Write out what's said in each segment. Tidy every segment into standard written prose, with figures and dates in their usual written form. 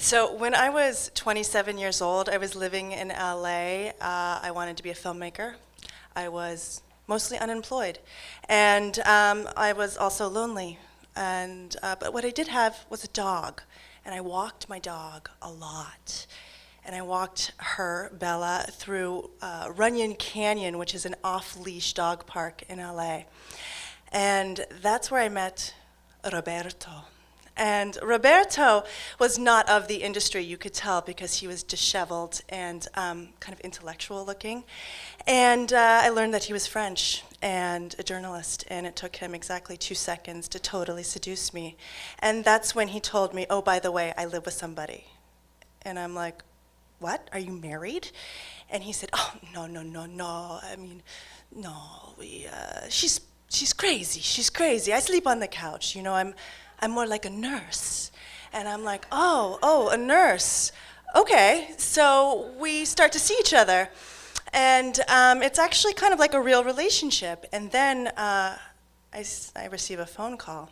So when I was 27 years old, I was living in LA. I wanted to be a filmmaker. I was mostly unemployed, and I was also lonely. And but what I did have was a dog, and I walked my dog a lot. And I walked her, Bella, through Runyon Canyon, which is an off-leash dog park in LA. And that's where I met Roberto. And Roberto was not of the industry, you could tell, because he was disheveled and kind of intellectual looking. And I learned that he was French and a journalist, and it took him exactly 2 seconds to totally seduce me. And that's when he told me, oh, by the way, I live with somebody. And I'm like, what? Are you married? And he said, oh, no. I mean, no, she's crazy. She's crazy. I sleep on the couch. You know, I'm more like a nurse. And I'm like, oh, a nurse. Okay, so we start to see each other. And it's actually kind of like a real relationship. And then I receive a phone call.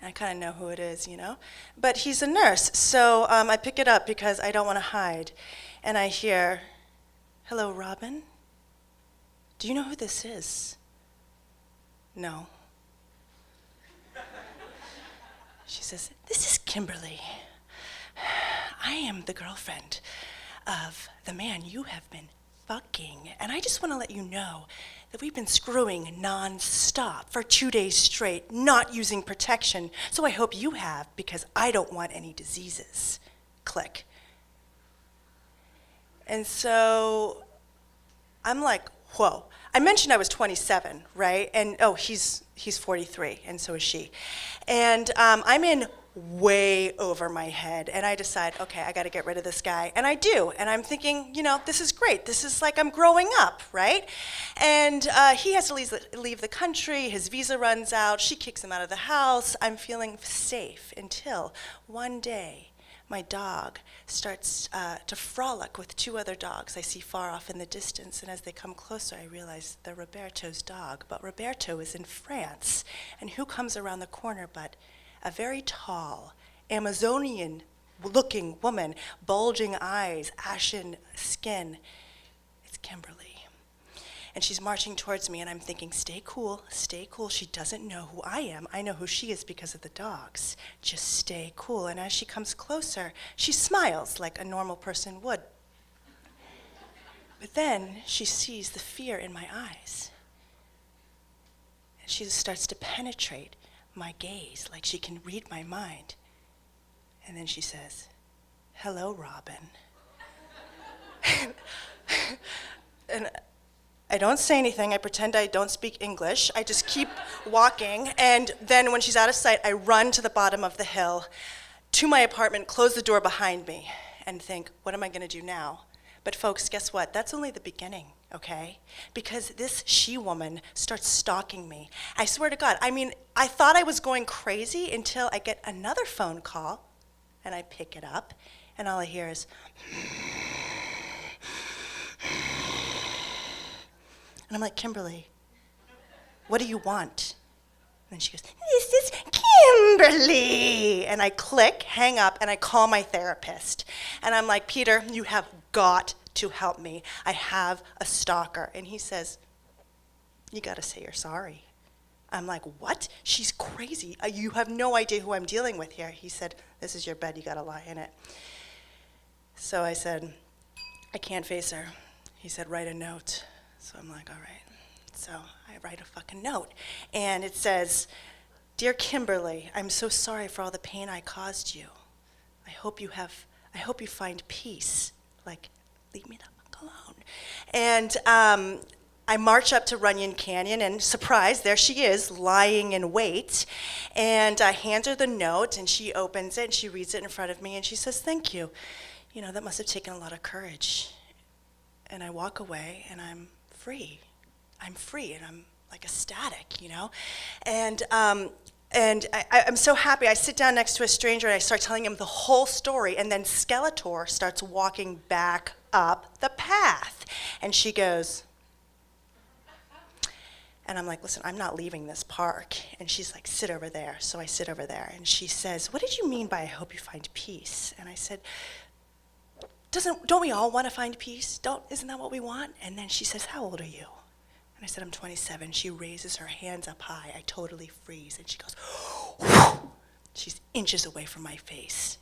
And I kind of know who it is, you know. But he's a nurse, so I pick it up because I don't want to hide. And I hear, hello, Robyn? Do you know who this is? No. She says, this is Kimberly. I am the girlfriend of the man you have been fucking. And I just want to let you know that we've been screwing non-stop for 2 days straight, not using protection. So I hope you have, because I don't want any diseases. Click. And so I'm like, whoa. I mentioned I was 27, right? And oh, he's 43, and so is she. And I'm in way over my head, and I decide, okay, I gotta get rid of this guy, and I do, and I'm thinking, you know, this is great, this is like I'm growing up, right? And he has to leave the country, his visa runs out, she kicks him out of the house, I'm feeling safe until one day, my dog starts to frolic with 2 other dogs I see far off in the distance, and as they come closer, I realize they're Roberto's dog, but Roberto is in France, and who comes around the corner but a very tall, Amazonian-looking woman, bulging eyes, ashen skin. It's Kimberly. And she's marching towards me, and I'm thinking, stay cool, she doesn't know who I am. I know who she is because of the dogs. Just stay cool. And as she comes closer, she smiles like a normal person would. But then she sees the fear in my eyes. And she starts to penetrate my gaze, like she can read my mind. And then she says, hello, Robyn. And I don't say anything. I pretend I don't speak English. I just keep walking. And then when she's out of sight, I run to the bottom of the hill to my apartment, close the door behind me, and think, what am I going to do now? But folks, guess what? That's only the beginning, okay? Because this she-woman starts stalking me. I swear to God, I mean, I thought I was going crazy until I get another phone call, and I pick it up, and all I hear is, and I'm like, Kimberly, what do you want? And she goes, this is Kimberly. And I click, hang up, and I call my therapist. And I'm like, Peter, you have got to help me. I have a stalker. And he says, you gotta say you're sorry. I'm like, what? She's crazy. You have no idea who I'm dealing with here. He said, this is your bed, you gotta lie in it. So I said, I can't face her. He said, write a note. So I'm like, all right. So I write a fucking note. And it says, Dear Kimberly, I'm so sorry for all the pain I caused you. I hope you find peace. Like, leave me the fuck alone. And I march up to Runyon Canyon, and surprise, there she is, lying in wait. And I hand her the note, and she opens it, and she reads it in front of me, and she says, thank you. You know, that must have taken a lot of courage. And I walk away, and I'm free. I'm free, and I'm like ecstatic, you know? And I'm so happy. I sit down next to a stranger, and I start telling him the whole story, and then Skeletor starts walking back up the path. And she goes, And I'm like, listen, I'm not leaving this park. And she's like, sit over there. So I sit over there. And she says, what did you mean by I hope you find peace? And I said, don't we all want to find peace? Isn't that what we want? And then she says, how old are you? And I said, I'm 27. She raises her hands up high. I totally freeze. And she goes, whew. She's inches away from my face.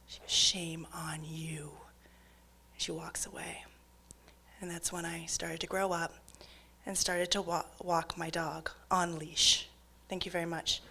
She goes, shame on you. And she walks away. And that's when I started to grow up and started to walk my dog on leash. Thank you very much.